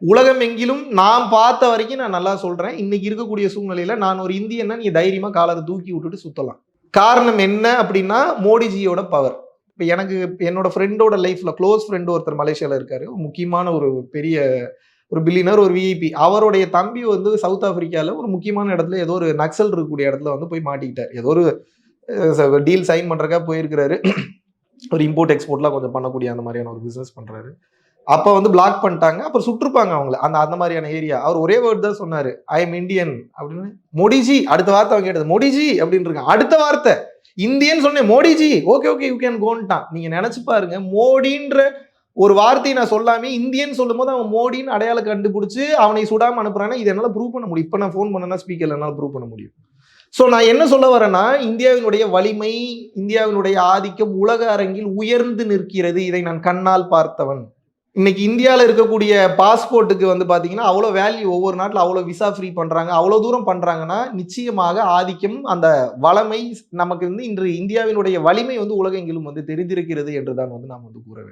உலகம் எங்கிலும் நான் பார்த்த வரைக்கும் நான் நல்லா சொல்றேன். இன்னைக்கு இருக்கக்கூடிய சூழ்நிலையில நான் ஒரு இந்தியன்னா நீங்க தைரியமா காலர தூக்கி விட்டுட்டு சுத்தலாம். காரணம் என்ன அப்படின்னா, மோடிஜியோட பவர். இப்ப எனக்கு என்னோட ஃப்ரெண்டோட லைஃப்ல குளோஸ் ஃப்ரெண்ட் ஒருத்தர் மலேசியால இருக்காரு. முக்கியமான ஒரு பெரிய ஒரு பில்லியனர், ஒரு விஐபி. அவருடைய தம்பி வந்து சவுத் ஆப்பிரிக்கால ஒரு முக்கியமான இடத்துல ஏதோ ஒரு நக்சல் இருக்கக்கூடிய இடத்துல வந்து போய் மாட்டிக்கிட்டார். ஏதோ ஒரு டீல் சைன் பண்றதுக்காக போயிருக்கிறாரு. ஒரு இம்போர்ட் எக்ஸ்போர்ட்லாம் கொஞ்சம் பண்ணக்கூடிய அந்த மாதிரியான ஒரு பிசினஸ் பண்றாரு. அப்ப வந்து பிளாக் பண்ணிட்டாங்க. அப்புறம் சுட்டுருப்பாங்க அவங்கள. அந்த அந்த மாதிரியான ஏரியா. அவர் ஒரே வேர்ட் தான் சொன்னாரு. ஐ எம் இந்தியன் அப்படின்னு. மோடிஜி அடுத்த வார்த்தை அவன் கேட்டது. மோடிஜி அப்படின்னு இருக்கான். அடுத்த வார்த்தை இந்தியன் சொன்னேன். Modiji okay okay you can கோன்ட்டான். நீங்க நினைச்சு பாருங்க. மோடின்ற ஒரு வார்த்தையை நான் சொல்லாமே இந்தியன் சொல்லும் போது அவன் மோடின்னு அடையாளம் கண்டுபிடிச்சு அவனை சுடாம அனுப்புறானா இது என்னால ப்ரூவ் பண்ண முடியும். இப்ப நான் ஃபோன் பண்ணனா ஸ்பீக்கர்ல என்னால ப்ரூவ் பண்ண முடியும். சோ நான் என்ன சொல்ல வரேன்னா, இந்தியாவினுடைய வலிமை, இந்தியாவினுடைய ஆதிக்கம் உலக அரங்கில் உயர்ந்து நிற்கிறது. இதை நான் கண்ணால் பார்த்தவன். இன்னைக்கு இந்தியாவில் இருக்கக்கூடிய பாஸ்போர்ட்டுக்கு வந்து பாத்தீங்கன்னா அவ்வளோ வேல்யூ ஒவ்வொரு நாட்டில் அவ்வளோ விசா ஃப்ரீ பண்றாங்க அவ்வளோ தூரம் பண்றாங்கன்னா நிச்சயமாக ஆதிக்கம் அந்த வளமை நமக்கு வந்து இன்று இந்தியாவினுடைய வலிமை வந்து உலகெங்கிலும் வந்து தெரிந்திருக்கிறது என்றுதான் வந்து நாம் வந்து கூற வேண்டும்.